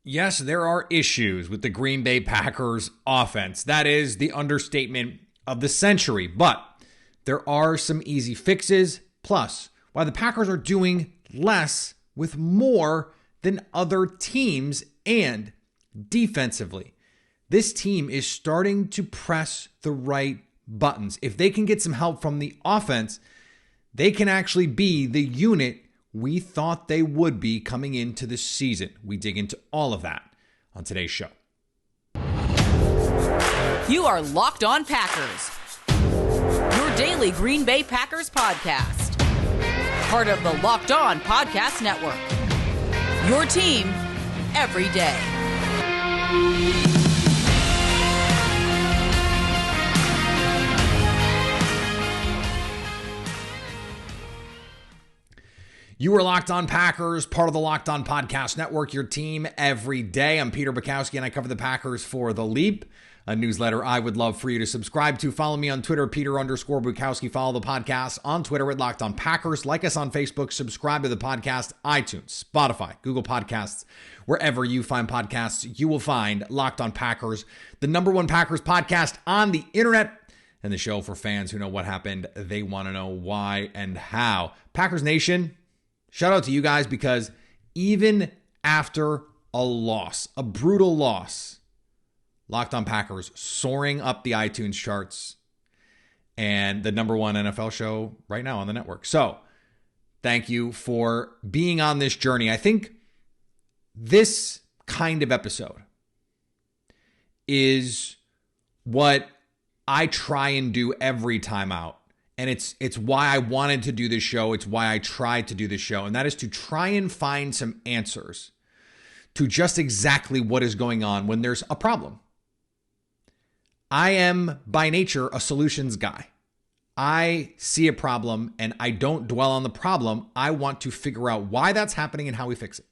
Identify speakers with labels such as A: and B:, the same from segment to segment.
A: Yes, there are issues with the Green Bay Packers offense. That is the understatement of the century. But there are some easy fixes. Plus, while the Packers are doing less with more than other teams, and defensively, this team is starting to press the right buttons. If they can get some help from the offense, they can actually be the unit we thought they would be coming into the season. We dig into all of that on today's show.
B: You are Locked On Packers, your daily Green Bay Packers podcast. Part of the Locked On Podcast Network, your team every day.
A: You are Locked On Packers, part of the Locked On Podcast Network, your team every day. I'm Peter Bukowski, and I cover the Packers for The Leap, a newsletter I would love for you to subscribe to. Follow me on Twitter, Peter_Bukowski. Follow the podcast on Twitter at Locked On Packers. Like us on Facebook. Subscribe to the podcast, iTunes, Spotify, Google Podcasts. Wherever you find podcasts, you will find Locked On Packers, the #1 Packers podcast on the internet, and the show for fans who know what happened. They want to know why and how. Packers Nation, shout out to you guys, because even after a loss, a brutal loss, Locked On Packers soaring up the iTunes charts and the #1 NFL show right now on the network. So thank you for being on this journey. I think this kind of episode is what I try and do every time out. And it's why I wanted to do this show. It's why I tried to do this show. And that is to try and find some answers to just exactly what is going on when there's a problem. I am by nature a solutions guy. I see a problem and I don't dwell on the problem. I want to figure out why that's happening and how we fix it.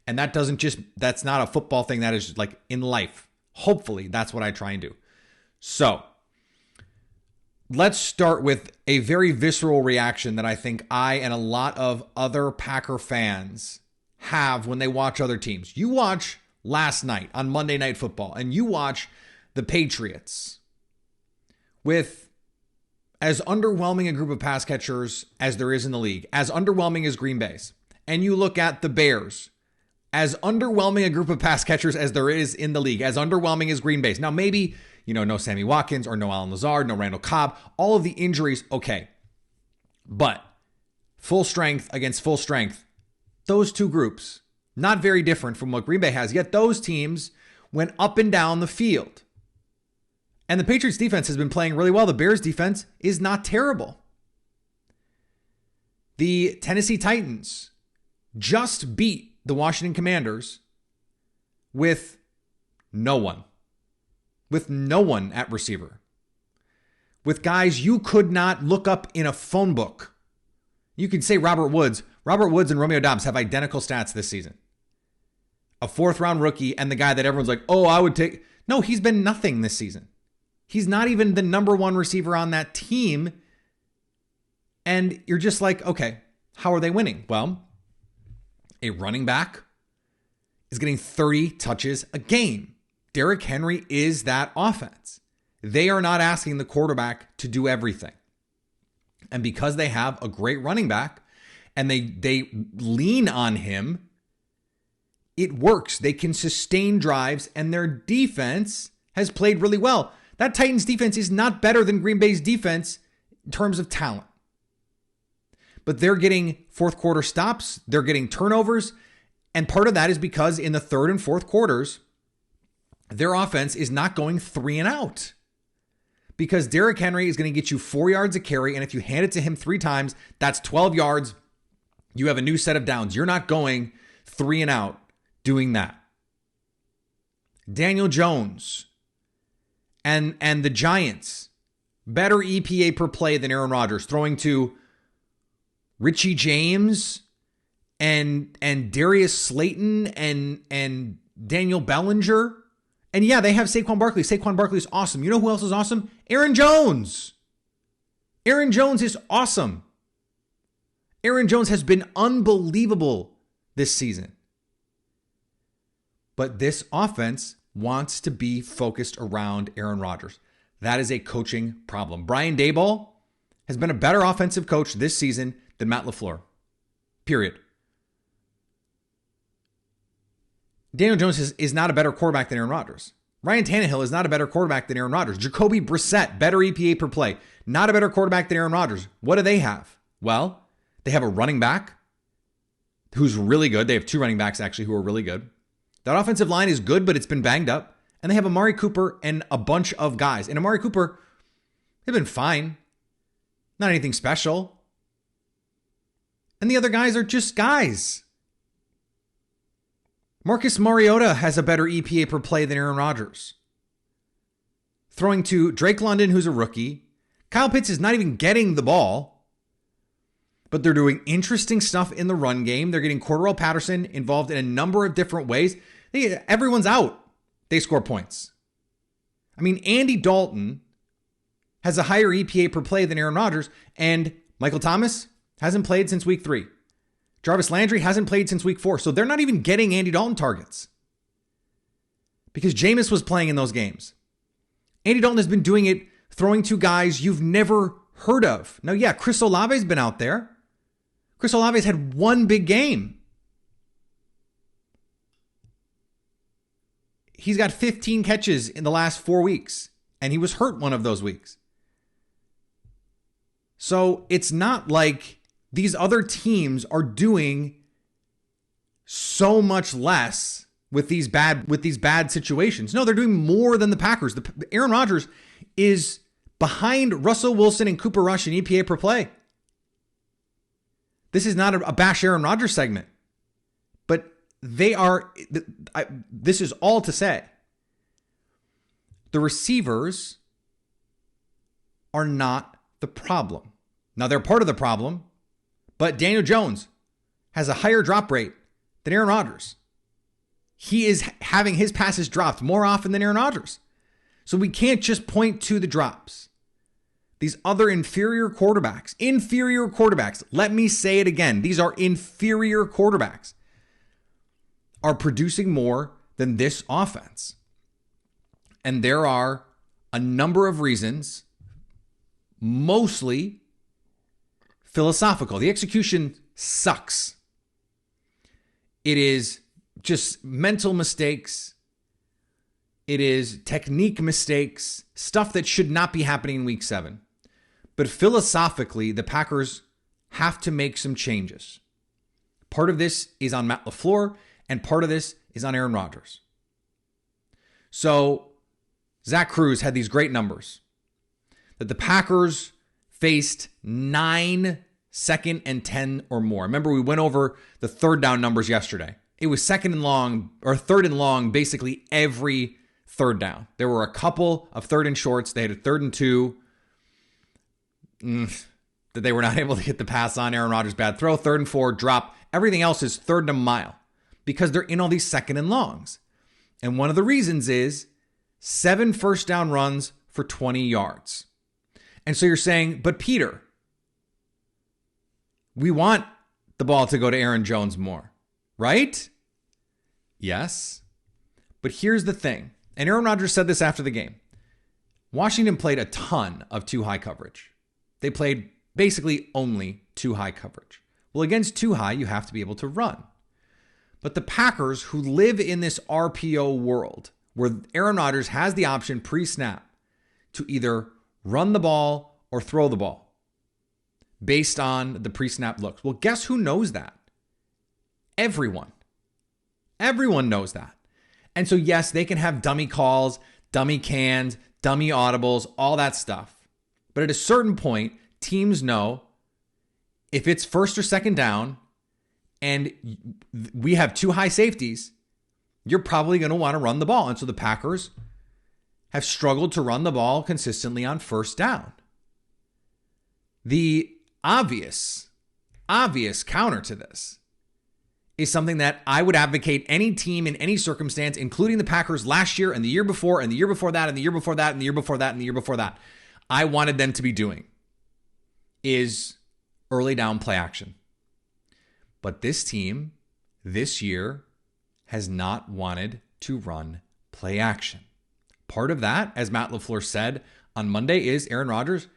A: And that's not a football thing. That is like in life. Hopefully that's what I try and do. So let's start with a very visceral reaction that I think I and a lot of other Packer fans have when they watch other teams. You watch last night on Monday Night Football, and you watch the Patriots with as underwhelming a group of pass catchers as there is in the league, as underwhelming as Green Bay's. And you look at the Bears, as underwhelming a group of pass catchers as there is in the league, as underwhelming as Green Bay's. Now, maybe, no Sammy Watkins or no Allen Lazard, no Randall Cobb, all of the injuries, okay. But full strength against full strength, those two groups, not very different from what Green Bay has, yet those teams went up and down the field. And the Patriots defense has been playing really well. The Bears defense is not terrible. The Tennessee Titans just beat the Washington Commanders with no one. With no one at receiver. With guys you could not look up in a phone book. You could say Robert Woods and Romeo Doubs have identical stats this season. A 4th-round rookie and the guy that everyone's like, oh, I would take. No, he's been nothing this season. He's not even the #1 receiver on that team. And you're just like, okay, how are they winning? Well, a running back is getting 30 touches a game. Derrick Henry is that offense. They are not asking the quarterback to do everything. And because they have a great running back and they lean on him, it works. They can sustain drives, and their defense has played really well. That Titans defense is not better than Green Bay's defense in terms of talent. But they're getting fourth quarter stops. They're getting turnovers. And part of that is because in the third and fourth quarters, their offense is not going 3 and out. Because Derrick Henry is going to get you 4 yards a carry. And if you hand it to him 3 times, that's 12 yards. You have a new set of downs. You're not going 3 and out doing that. Daniel Jones and the Giants, better EPA per play than Aaron Rodgers, throwing to Richie James and Darius Slayton and Daniel Bellinger. And yeah, they have Saquon Barkley. Saquon Barkley is awesome. You know who else is awesome? Aaron Jones. Aaron Jones is awesome. Aaron Jones has been unbelievable this season. But this offense wants to be focused around Aaron Rodgers. That is a coaching problem. Brian Daboll has been a better offensive coach this season than Matt LaFleur. Period. Daniel Jones is not a better quarterback than Aaron Rodgers. Ryan Tannehill is not a better quarterback than Aaron Rodgers. Jacoby Brissett, better EPA per play. Not a better quarterback than Aaron Rodgers. What do they have? Well, they have a running back who's really good. They have two running backs, actually, who are really good. That offensive line is good, but it's been banged up. And they have Amari Cooper and a bunch of guys. And Amari Cooper, they've been fine. Not anything special. And the other guys are just guys. Marcus Mariota has a better EPA per play than Aaron Rodgers. Throwing to Drake London, who's a rookie. Kyle Pitts is not even getting the ball. But they're doing interesting stuff in the run game. They're getting Cordarrelle Patterson involved in a number of different ways. Everyone's out. They score points. I mean, Andy Dalton has a higher EPA per play than Aaron Rodgers. And Michael Thomas hasn't played since week 3. Jarvis Landry hasn't played since week 4. So they're not even getting Andy Dalton targets. Because Jameis was playing in those games. Andy Dalton has been doing it, throwing to guys you've never heard of. Now, yeah, Chris Olave's been out there. Chris Olave's had one big game. He's got 15 catches in the last 4 weeks. And he was hurt one of those weeks. So it's not like these other teams are doing so much less with these bad situations. No, they're doing more than the Packers. Aaron Rodgers is behind Russell Wilson and Cooper Rush in EPA per play. This is not a bash Aaron Rodgers segment, but they are. This is all to say the receivers are not the problem. Now they're part of the problem. But Daniel Jones has a higher drop rate than Aaron Rodgers. He is having his passes dropped more often than Aaron Rodgers. So we can't just point to the drops. These other inferior quarterbacks, let me say it again. These are inferior quarterbacks, are producing more than this offense. And there are a number of reasons, mostly philosophical. The execution sucks. It is just mental mistakes. It is technique mistakes, stuff that should not be happening in week 7. But philosophically, the Packers have to make some changes. Part of this is on Matt LaFleur, and part of this is on Aaron Rodgers. So Zach Cruz had these great numbers that the Packers faced 9 second and 10 or more. Remember, we went over the third down numbers yesterday. It was second and long, or third and long, basically every third down. There were a couple of third and shorts. They had a 3rd and 2 that they were not able to get the pass on. Aaron Rodgers, bad throw. 3rd and 4, drop. Everything else is 3rd and a mile because they're in all these second and longs. And one of the reasons is 7 first down runs for 20 yards. And so you're saying, but Peter, we want the ball to go to Aaron Jones more, right? Yes. But here's the thing. And Aaron Rodgers said this after the game. Washington played a ton of too high coverage. They played basically only too high coverage. Well, against too high, you have to be able to run. But the Packers, who live in this RPO world, where Aaron Rodgers has the option pre-snap to either run the ball or throw the ball based on the pre-snap looks. Well, guess who knows that? Everyone. Everyone knows that. And so, yes, they can have dummy calls, dummy cans, dummy audibles, all that stuff. But at a certain point, teams know if it's first or second down and we have 2 high safeties, you're probably going to want to run the ball. And so the Packers have struggled to run the ball consistently on first down. The obvious counter to this is something that I would advocate any team in any circumstance, including the Packers last year and the year before and the year before that and the year before that and the year before that and the year before that, I wanted them to be doing is early down play action. But this team this year has not wanted to run play action. Part of that, as Matt LaFleur said on Monday, is Aaron Rodgers,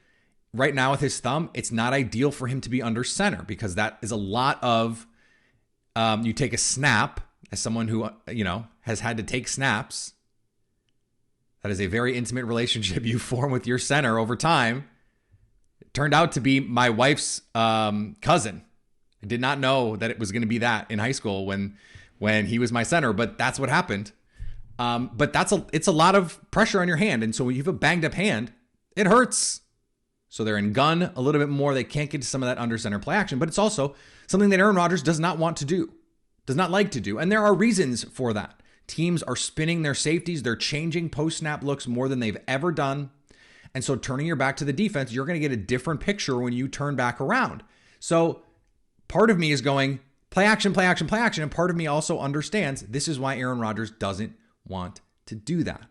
A: right now with his thumb, it's not ideal for him to be under center because that is a lot of, you take a snap as someone who, has had to take snaps. That is a very intimate relationship you form with your center over time. It turned out to be my wife's cousin. I did not know that it was going to be that in high school when he was my center, but that's what happened. But it's a lot of pressure on your hand. And so when you have a banged up hand, it hurts. So they're in gun a little bit more. They can't get to some of that under center play action, but it's also something that Aaron Rodgers does not want to do, does not like to do. And there are reasons for that. Teams are spinning their safeties. They're changing post-snap looks more than they've ever done. And so turning your back to the defense, you're going to get a different picture when you turn back around. So part of me is going play action, play action, play action. And part of me also understands this is why Aaron Rodgers doesn't want to do that.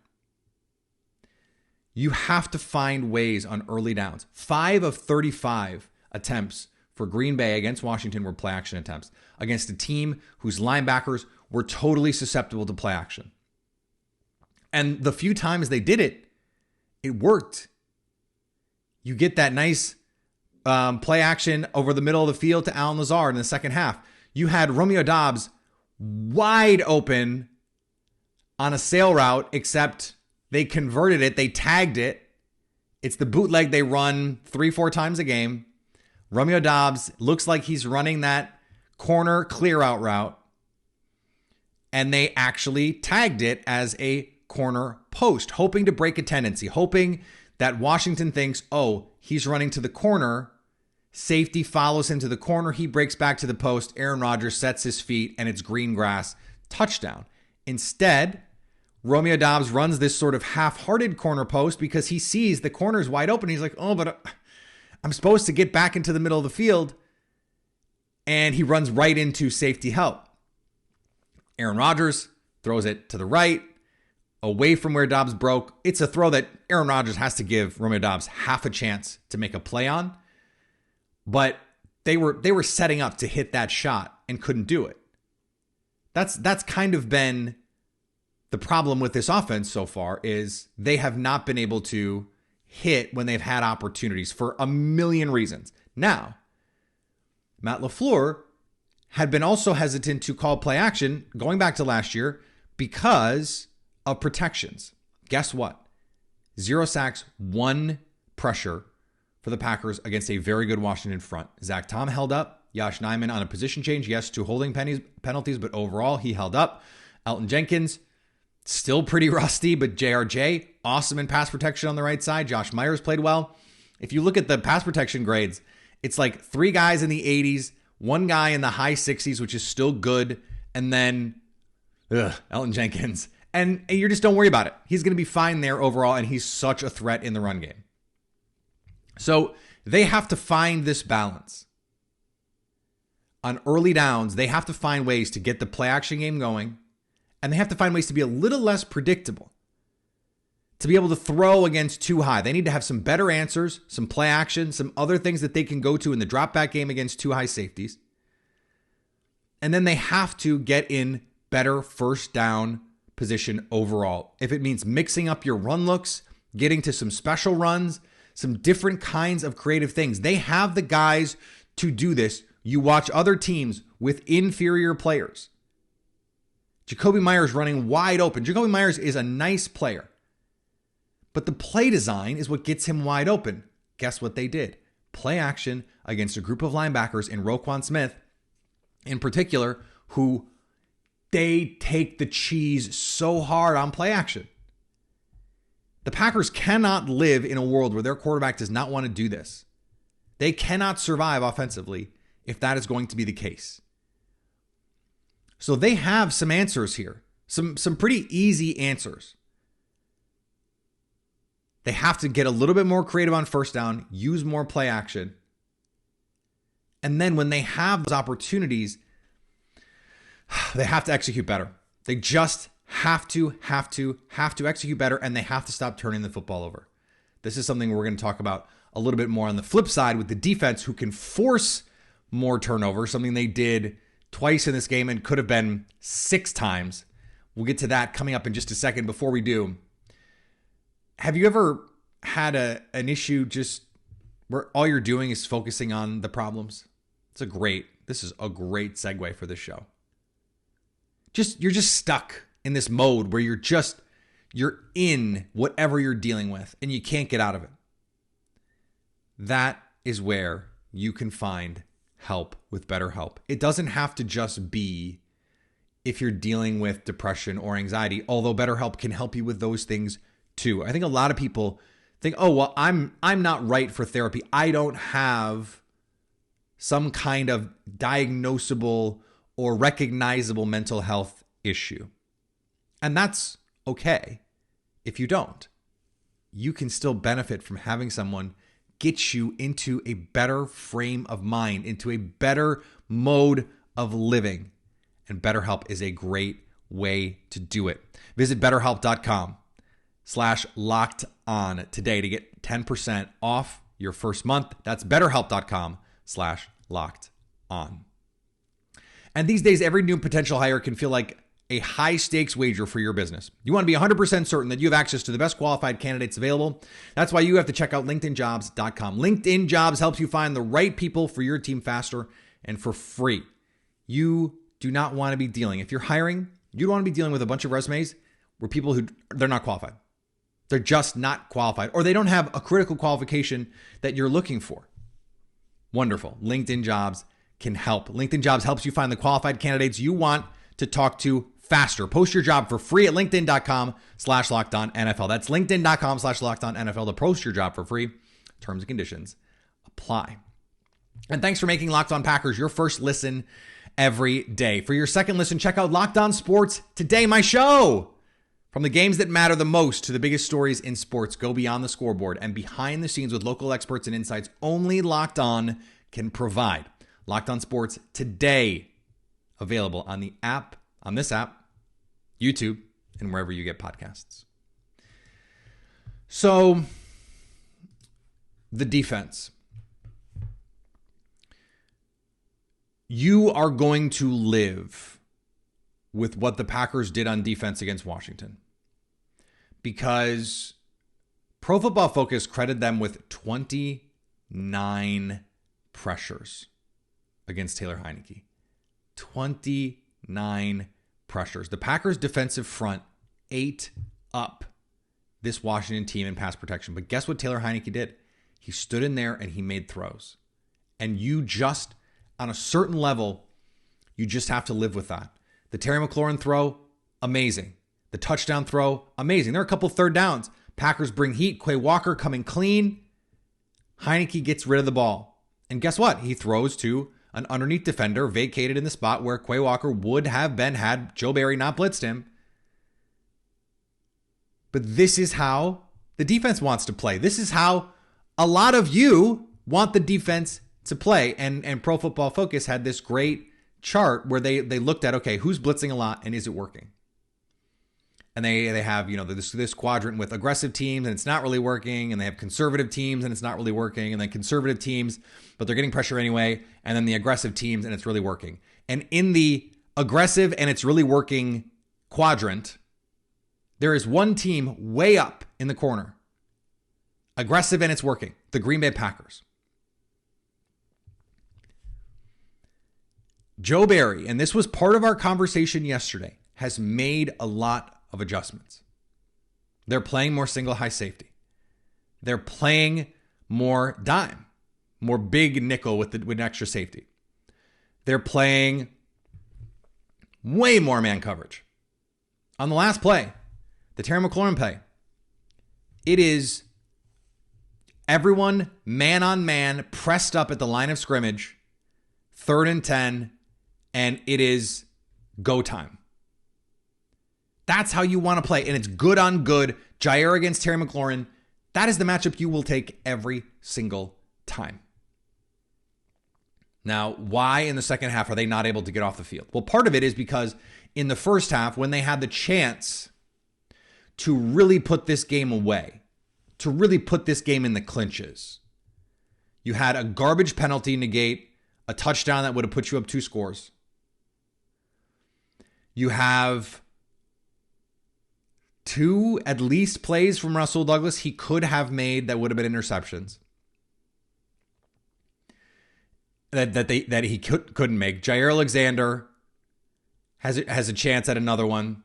A: You have to find ways on early downs. 5 of 35 attempts for Green Bay against Washington were play action attempts against a team whose linebackers were totally susceptible to play action. And the few times they did it, it worked. You get that nice play action over the middle of the field to Allen Lazard in the second half. You had Romeo Doubs wide open on a sail route, except they converted it. They tagged it. It's the bootleg they run 3-4 times a game. Romeo Doubs looks like he's running that corner clear out route. And they actually tagged it as a corner post, hoping to break a tendency, hoping that Washington thinks, oh, he's running to the corner. Safety follows him to the corner. He breaks back to the post. Aaron Rodgers sets his feet and it's green grass. Touchdown. Instead, Romeo Doubs runs this sort of half-hearted corner post because he sees the corner's wide open. He's like, oh, but I'm supposed to get back into the middle of the field. And he runs right into safety help. Aaron Rodgers throws it to the right, away from where Doubs broke. It's a throw that Aaron Rodgers has to give Romeo Doubs half a chance to make a play on. But they were setting up to hit that shot and couldn't do it. That's kind of been the problem with this offense so far, is they have not been able to hit when they've had opportunities for a million reasons. Now, Matt LaFleur had been also hesitant to call play action going back to last year because of protections. Guess what? 0 sacks, 1 pressure for the Packers against a very good Washington front. Zach Tom held up. Josh Nijman on a position change, yes, 2 holding penalties, but overall he held up. Elton Jenkins, still pretty rusty, but JRJ, awesome in pass protection on the right side. Josh Myers played well. If you look at the pass protection grades, it's like 3 guys in the 80s, 1 guy in the high 60s, which is still good, and then Elton Jenkins. And you just don't worry about it. He's going to be fine there overall, and he's such a threat in the run game. So they have to find this balance. On early downs, they have to find ways to get the play action game going, and they have to find ways to be a little less predictable, to be able to throw against too high. They need to have some better answers, some play action, some other things that they can go to in the drop back game against too high safeties. And then they have to get in better first down position overall. If it means mixing up your run looks, getting to some special runs, some different kinds of creative things. They have the guys to do this. You watch other teams with inferior players. Jakobi Meyers running wide open. Jakobi Meyers is a nice player, but the play design is what gets him wide open. Guess what they did? Play action against a group of linebackers in Roquan Smith, in particular, who they take the cheese so hard on play action. The Packers cannot live in a world where their quarterback does not want to do this. They cannot survive offensively if that is going to be the case. So they have some answers here, some pretty easy answers. They have to get a little bit more creative on first down, use more play action. And then when they have those opportunities, they have to execute better. They just have to execute better, and they have to stop turning the football over. This is something we're going to talk about a little bit more on the flip side with the defense, who can force more turnovers, something they did twice in this game and could have been 6 times. We'll get to that coming up in just a second. Before we do, have you ever had an issue just where all you're doing is focusing on the problems? This is a great segue for this show. You're just stuck in this mode where you're in whatever you're dealing with and you can't get out of it. That is where you can find help with BetterHelp. It doesn't have to just be if you're dealing with depression or anxiety, although BetterHelp can help you with those things too. I think a lot of people think, oh, well, I'm not right for therapy. I don't have some kind of diagnosable or recognizable mental health issue. And that's okay if you don't. You can still benefit from having someone get you into a better frame of mind, into a better mode of living. And BetterHelp is a great way to do it. Visit BetterHelp.com/lockedon today to get 10% off your first month. That's BetterHelp.com/lockedon. And these days, every new potential hire can feel like a high-stakes wager for your business. You want to be 100% certain that you have access to the best qualified candidates available. That's why you have to check out LinkedInjobs.com. LinkedIn Jobs helps you find the right people for your team faster and for free. You do not want to be dealing. If you're hiring, you don't want to be dealing with a bunch of resumes where people they're not qualified. They're just not qualified, or they don't have a critical qualification that you're looking for. Wonderful. LinkedIn Jobs can help. LinkedIn Jobs helps you find the qualified candidates you want to talk to faster. Post your job for free at linkedin.com/lockedonnfl. That's linkedin.com/lockedonnfl to post your job for free. Terms and conditions apply. And thanks for making Locked On Packers your first listen every day. For your second listen, check out Locked On Sports Today, my show. From the games that matter the most to the biggest stories in sports, go beyond the scoreboard and behind the scenes with local experts and insights only Locked On can provide. Locked On Sports Today, available on the app, on this app, YouTube, and wherever you get podcasts. So, the defense. You are going to live with what the Packers did on defense against Washington, because Pro Football Focus credited them with 29 pressures against Taylor Heinicke. 29 pressures. The Packers' defensive front ate up this Washington team in pass protection. But guess what Taylor Heinicke did? He stood in there and he made throws. And you just, on a certain level, you just have to live with that. The Terry McLaurin throw, amazing. The touchdown throw, amazing. There are a couple third downs. Packers bring heat. Quay Walker coming clean. Heinicke gets rid of the ball. And guess what? He throws to an underneath defender vacated in the spot where Quay Walker would have been had Joe Barry not blitzed him. But this is how the defense wants to play. This is how a lot of you want the defense to play. And Pro Football Focus had this great chart where they looked at, okay, who's blitzing a lot and is it working? And they have, this quadrant with aggressive teams and it's not really working. And they have conservative teams and it's not really working. And then conservative teams, but they're getting pressure anyway. And then the aggressive teams and it's really working. And in the aggressive and it's really working quadrant, there is one team way up in the corner. Aggressive and it's working. The Green Bay Packers. Joe Barry, and this was part of our conversation yesterday, has made a lot of adjustments. They're playing more single high safety. They're playing more dime, more big nickel with an extra safety. They're playing way more man coverage. On the last play, the Terry McLaurin play, it is everyone man on man pressed up at the line of scrimmage, 3rd and 10, and it is go time. That's how you want to play, and it's good on good. Jair against Terry McLaurin, that is the matchup you will take every single time. Now, why in the second half are they not able to get off the field? Well, part of it is because in the first half, when they had the chance to really put this game away, to really put this game in the clinches, you had a garbage penalty negate a touchdown that would have put you up 2 scores. You have 2 at least plays from Russell Douglas he could have made that would have been interceptions. That he couldn't make. Jair Alexander has a chance at another one.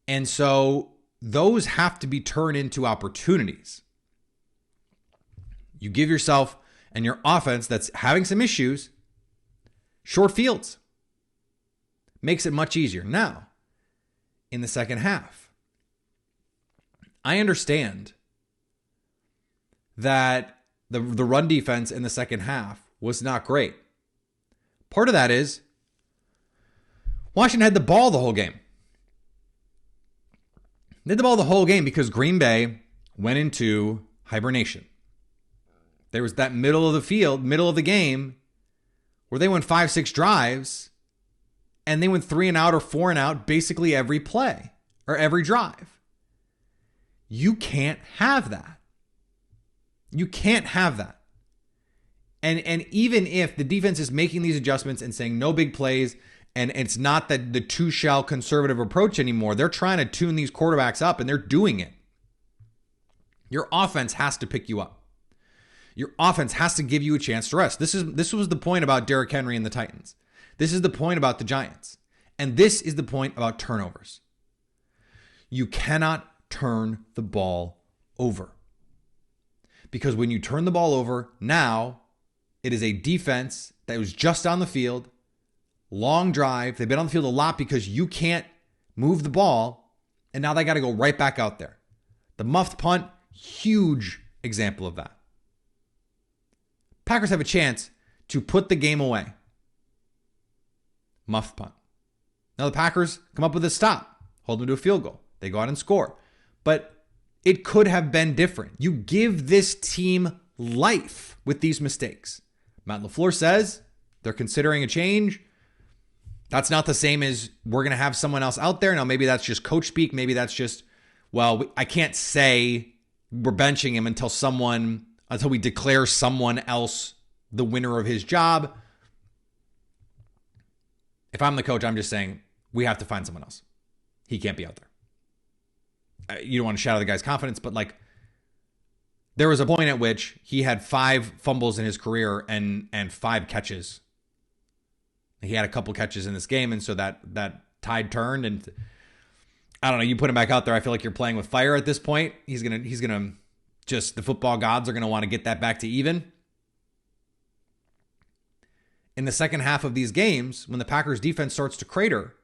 A: And so those have to be turned into opportunities. You give yourself and your offense that's having some issues short fields. Makes it much easier. Now, in the second half, I understand that the run defense in the second half was not great. Part of that is Washington had the ball the whole game. They had the ball the whole game because Green Bay went into hibernation. There was that middle of the field, middle of the game, where they went 5-6 drives, and they went 3 and out or 4 and out basically every play or every drive. You can't have that. You can't have that. And even if the defense is making these adjustments and saying no big plays, and it's not that the two-shell conservative approach anymore, they're trying to tune these quarterbacks up, and they're doing it. Your offense has to pick you up. Your offense has to give you a chance to rest. This was the point about Derrick Henry and the Titans. This is the point about the Giants. And this is the point about turnovers. You cannot turn the ball over. Because when you turn the ball over, now it is a defense that was just on the field, long drive. They've been on the field a lot because you can't move the ball, and now they got to go right back out there. The muffed punt, huge example of that. Packers have a chance to put the game away. Muffed punt. Now the Packers come up with a stop, hold them to a field goal. They go out and score. But it could have been different. You give this team life with these mistakes. Matt LaFleur says they're considering a change. That's not the same as we're going to have someone else out there. Now, maybe that's just coach speak. Maybe that's just, well, I can't say we're benching him until we declare someone else the winner of his job. If I'm the coach, I'm just saying we have to find someone else. He can't be out there. You don't want to shatter the guy's confidence, but like there was a point at which he had 5 fumbles in his career and 5 catches. He had a couple catches in this game, and so that tide turned. And I don't know, you put him back out there, I feel like you're playing with fire at this point. He's gonna just, the football gods are gonna want to get that back to even. In the second half of these games, when the Packers defense starts to crater,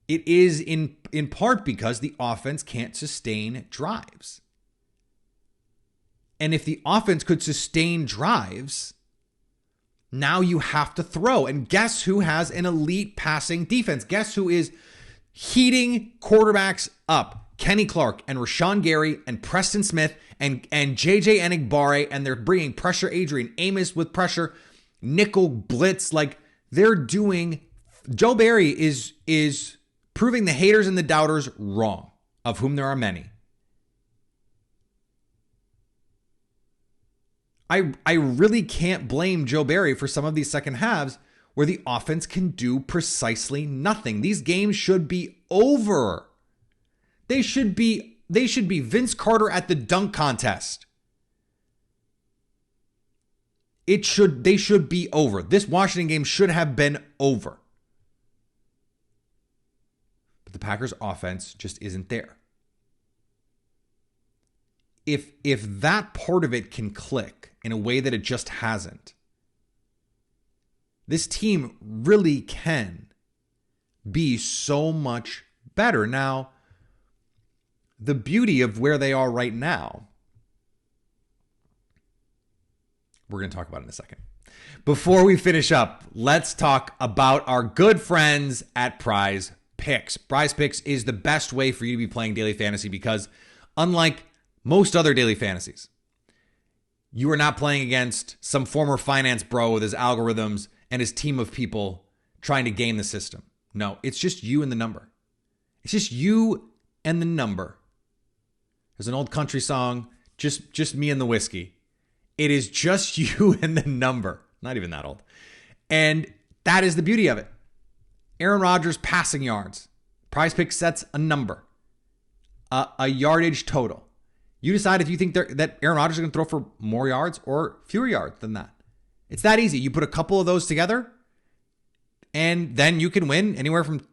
A: it is in part because the offense can't sustain drives. And if the offense could sustain drives, now you have to throw. And guess who has an elite passing defense? Guess who is heating quarterbacks up? Kenny Clark and Rashawn Gary and Preston Smith and JJ Enigbare, and they're bringing pressure. Adrian Amos with pressure, nickel blitz. Like they're doing. Joe Barry is proving the haters and the doubters wrong, of whom there are many. I really can't blame Joe Barry for some of these second halves where the offense can do precisely nothing. These games should be over. They should be Vince Carter at the dunk contest. They should be over. This Washington game should have been over. But the Packers offense just isn't there. If that part of it can click in a way that it just hasn't, this team really can be so much better. Now, the beauty of where they are right now, we're going to talk about in a second. Before we finish up, let's talk about our good friends at PrizePicks. PrizePicks is the best way for you to be playing daily fantasy because unlike most other daily fantasies, you are not playing against some former finance bro with his algorithms and his team of people trying to game the system. No, it's just you and the number. It's just you and the number. There's an old country song, just me and the whiskey. It is just you and the number. Not even that old. And that is the beauty of it. Aaron Rodgers passing yards, PrizePicks sets a number, a yardage total. You decide if you think that Aaron Rodgers is going to throw for more yards or fewer yards than that. It's that easy. You put a couple of those together, and then you can win anywhere from,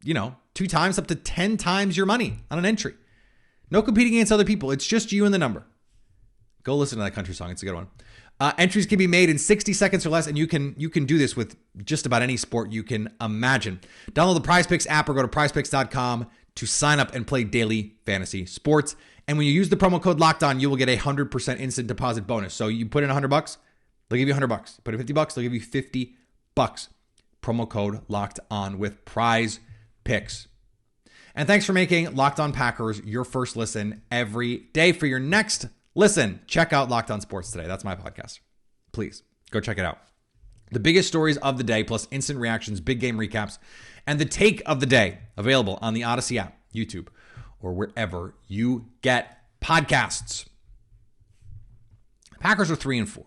A: 2 times up to 10 times your money on an entry. No competing against other people. It's just you and the number. Go listen to that country song. It's a good one. Entries can be made in 60 seconds or less, and you can do this with just about any sport you can imagine. Download the PrizePicks app or go to prizepicks.com to sign up and play daily fantasy sports. And when you use the promo code LOCKEDON, you will get a 100% instant deposit bonus. So you put in $100, they'll give you $100. Put in $50, they'll give you $50. Promo code Locked On with PrizePicks. And thanks for making Locked On Packers your first listen every day. For your next listen, check out Locked On Sports Today. That's my podcast. Please go check it out. The biggest stories of the day, plus instant reactions, big game recaps, and the take of the day, available on the Odyssey app, YouTube, or wherever you get podcasts. Packers are 3-4.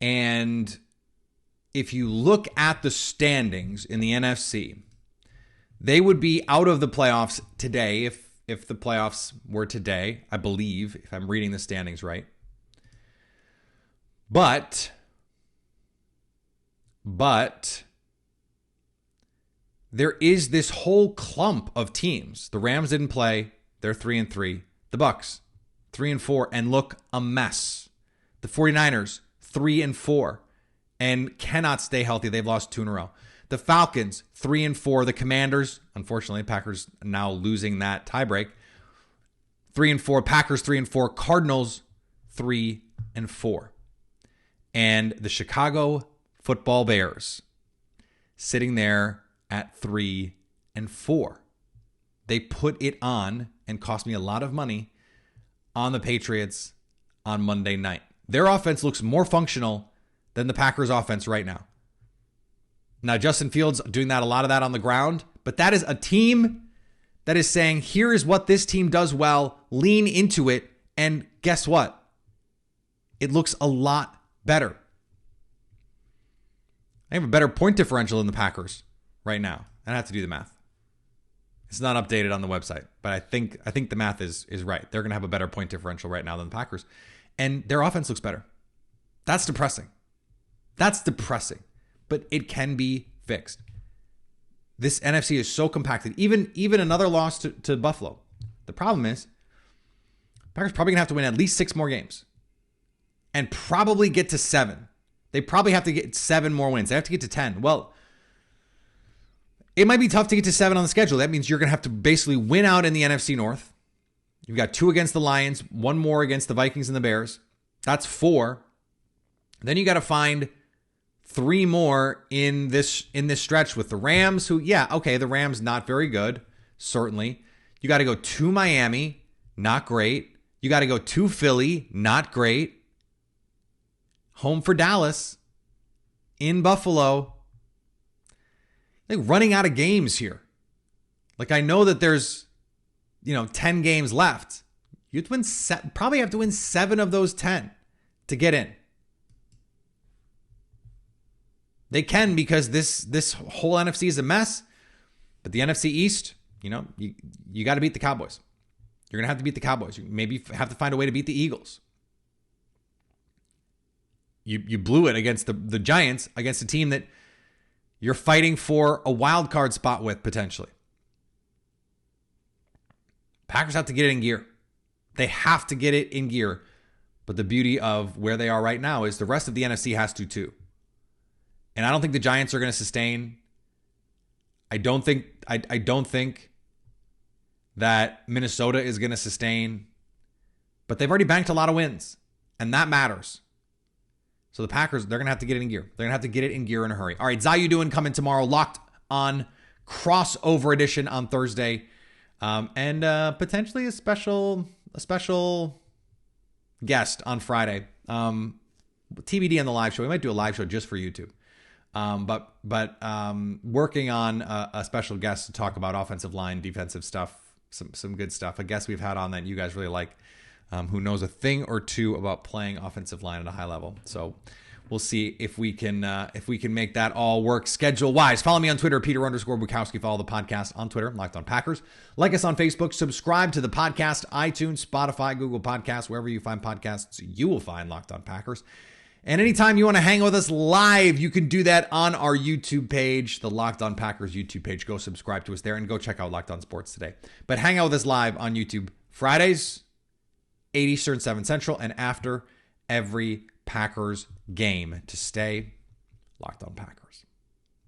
A: And if you look at the standings in the NFC, they would be out of the playoffs today if the playoffs were today, I believe, if I'm reading the standings right. But there is this whole clump of teams. The Rams didn't play. They're 3-3. The Bucs, 3-4, and look a mess. The 49ers, 3-4, and cannot stay healthy. They've lost 2 in a row. The Falcons, 3-4. The Commanders, unfortunately, Packers now losing that tiebreak. 3-4. Packers, 3-4. Cardinals, 3-4. And the Chicago Football Bears, sitting there at 3-4. They put it on and cost me a lot of money on the Patriots on Monday night. Their offense looks more functional than the Packers offense right now. Now, Justin Fields doing a lot of that on the ground, but that is a team that is saying, here is what this team does well, lean into it, and guess what? It looks a lot better. I have a better point differential than the Packers right now. I have to do the math. It's not updated on the website, but I think the math is right. They're going to have a better point differential right now than the Packers, and their offense looks better. That's depressing. But it can be fixed. This NFC is so compacted. Even another loss to Buffalo. The problem is, Packers probably going to have to win at least 6 more games and probably get to 7. They probably have to get 7 more wins. They have to get to 10. Well, it might be tough to get to 7 on the schedule. That means you're going to have to basically win out in the NFC North. You've got 2 against the Lions, 1 more against the Vikings and the Bears. That's 4. Then you got to find 3 more in this stretch with the Rams, who, the Rams not very good, certainly. You got to go to Miami, not great. You got to go to Philly, not great. Home for Dallas, in Buffalo. Like, running out of games here. Like, I know that there's, 10 games left. You have to win probably have to win 7 of those 10 to get in. They can, because this whole NFC is a mess. But the NFC East, you got to beat the Cowboys. You're going to have to beat the Cowboys. You maybe have to find a way to beat the Eagles. You blew it against the Giants, against a team that you're fighting for a wild card spot with, potentially. Packers have to get it in gear. They have to get it in gear. But the beauty of where they are right now is the rest of the NFC has to too. And I don't think the Giants are going to sustain. I don't think that Minnesota is going to sustain. But they've already banked a lot of wins, and that matters. So the Packers, they're going to have to get it in gear. They're going to have to get it in gear in a hurry. All right, How You Doing coming tomorrow. Locked On crossover edition on Thursday. And potentially a special guest on Friday. TBD on the live show. We might do a live show just for YouTube. But working on a special guest to talk about offensive line, defensive stuff, some good stuff. A guest we've had on that you guys really like, who knows a thing or two about playing offensive line at a high level. So we'll see if we can make that all work schedule-wise. Follow me on Twitter, Peter_Bukowski. Follow the podcast on Twitter, Locked On Packers. Like us on Facebook. Subscribe to the podcast, iTunes, Spotify, Google Podcasts. Wherever you find podcasts, you will find Locked On Packers. And anytime you want to hang with us live, you can do that on our YouTube page, the Locked On Packers YouTube page. Go subscribe to us there and go check out Locked On Sports today. But hang out with us live on YouTube Fridays, 8 Eastern, 7 Central, and after every Packers game to stay Locked On Packers.